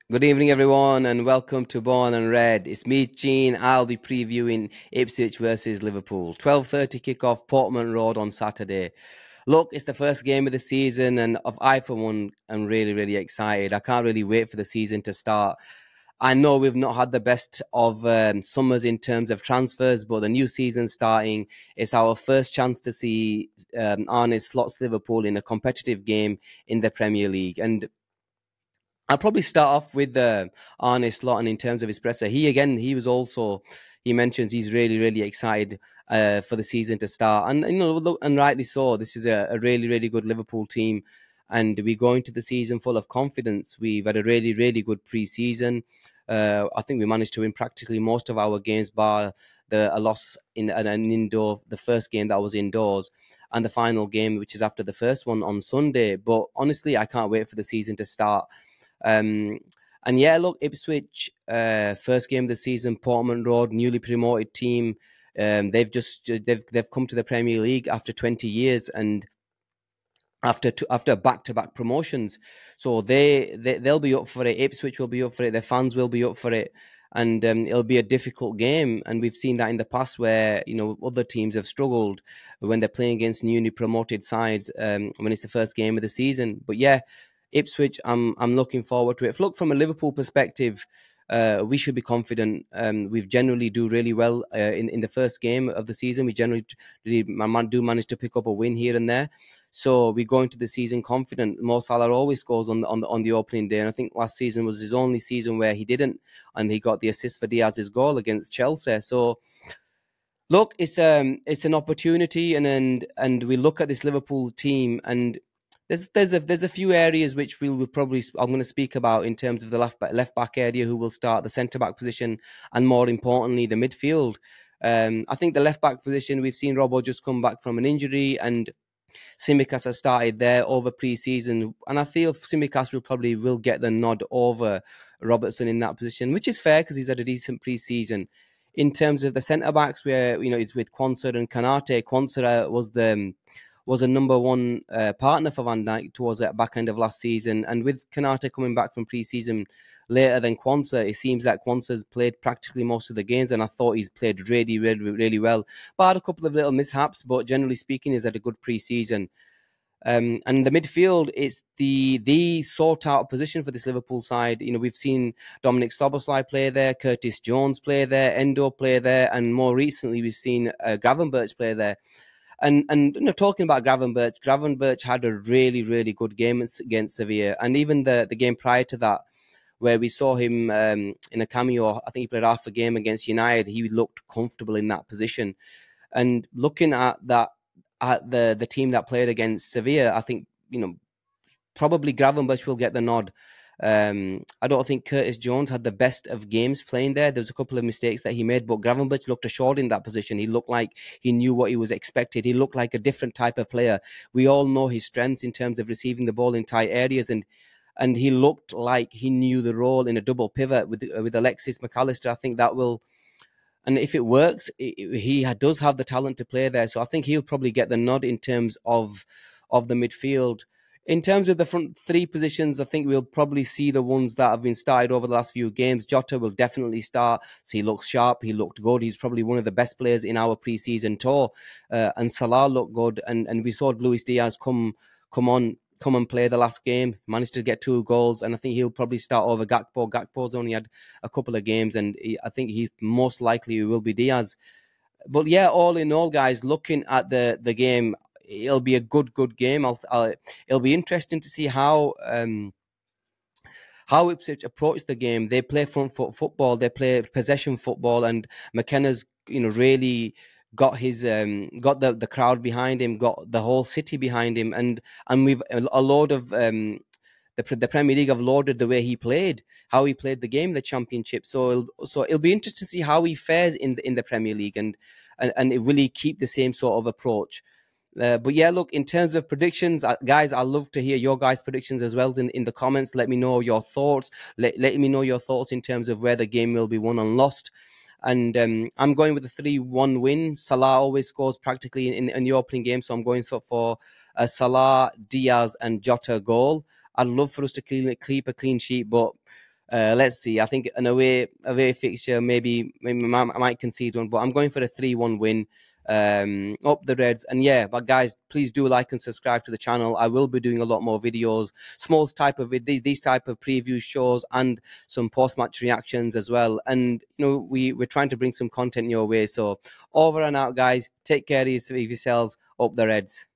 Good evening, everyone, and welcome to Born and Red. It's me, Gene. I'll be previewing Ipswich versus Liverpool. 12:30 kickoff, Portman Road on Saturday. Look, it's the first game of the season, and I, for one, am really, really excited. I can't really wait for the season to start. I know we've not had the best of summers in terms of transfers, but the new season starting, it's our first chance to see Arne Slot's Liverpool in a competitive game in the Premier League. And I'll probably start off with Arne Slot, and in terms of his presser, he mentions he's really, really excited for the season to start, and look, and rightly so. This is a really, really good Liverpool team, and we go into the season full of confidence. We've had a really, really good pre-season. I think we managed to win practically most of our games, bar a loss in an indoor, the first game that was indoors, and the final game, which is after the first one on Sunday. But honestly, I can't wait for the season to start. Um, and yeah, look, Ipswich, first game of the season, Portman Road, newly promoted team. They've come to the Premier League after 20 years and after back-to-back promotions, so they'll be up for it. Ipswich will be up for it. Their fans will be up for it, and it'll be a difficult game. And we've seen that in the past, where other teams have struggled when they're playing against newly promoted sides when it's the first game of the season. But yeah, Ipswich, I'm looking forward to it. Look, from a Liverpool perspective, we should be confident. We generally do really well in the first game of the season. We generally do manage to pick up a win here and there. So we go into the season confident. Mo Salah always scores on the opening day, and I think last season was his only season where he didn't, and he got the assist for Diaz's goal against Chelsea. So look, it's an opportunity, and we look at this Liverpool team, and there's a few areas which we'll probably I'm going to speak about in terms of the left back area, who will start, the centre back position, and more importantly the midfield. I think the left back position, we've seen Robbo just come back from an injury, and Tsimikas has started there over pre-season, and I feel Tsimikas will get the nod over Robertson in that position, which is fair because he's had a decent pre-season. In terms of the centre backs, where it's with Quansah and Konate. Quansah was a number one partner for Van Dijk towards the back end of last season, and with Konate coming back from pre-season later than Quansah, it seems that Quansah's played practically most of the games, and I thought he's played really, really, really well. But had a couple of little mishaps, but generally speaking, he's had a good pre-season. And the midfield is the sought out position for this Liverpool side. We've seen Dominic Szoboszlai play there, Curtis Jones play there, Endo play there, and more recently we've seen Gravenberch play there. And talking about Gravenberch had a really, really good game against Sevilla, and even the game prior to that, where we saw him in a cameo. I think he played half a game against United. He looked comfortable in that position. And looking at that, at the team that played against Sevilla, I think probably Gravenberch will get the nod. I don't think Curtis Jones had the best of games playing there. There was a couple of mistakes that he made, but Gravenberch looked assured in that position. He looked like he knew what he was expected. He looked like a different type of player. We all know his strengths in terms of receiving the ball in tight areas, and he looked like he knew the role in a double pivot with Alexis McAllister. I think that will, and if it works, he does have the talent to play there. So I think he'll probably get the nod in terms of the midfield. In terms of the front three positions, I think we'll probably see the ones that have been started over the last few games. Jota will definitely start. So he looks sharp. He looked good. He's probably one of the best players in our pre-season tour. And Salah looked good. And we saw Luis Diaz come and play the last game. Managed to get 2 goals. And I think he'll probably start over Gakpo. Gakpo's only had a couple of games, and I think he's most likely will be Diaz. But yeah, all in all, guys, looking at the game, it'll be a good game. It'll be interesting to see how Ipswich approach the game. They play front foot football. They play possession football, and McKenna's really got his got the crowd behind him, got the whole city behind him, and we've a load of the Premier League have lauded the way he played, how he played the game, the Championship. So it'll be interesting to see how he fares in the Premier League, and will he keep the same sort of approach. But yeah, look, in terms of predictions, guys, I'd love to hear your guys' predictions as well in the comments. Let me know your thoughts. Let me know your thoughts in terms of where the game will be won and lost. And I'm going with a 3-1 win. Salah always scores practically in the opening game, so I'm going for a Salah, Diaz, and Jota goal. I'd love for us to keep a clean sheet, but Let's see. I think an away fixture, maybe I might concede one, but I'm going for a 3-1 win. Up the Reds. And yeah, but guys, please do like and subscribe to the channel. I will be doing a lot more videos, small type of these type of preview shows, and some post-match reactions as well. And we're trying to bring some content your way. So over and out, guys. Take care of yourselves. Up the Reds.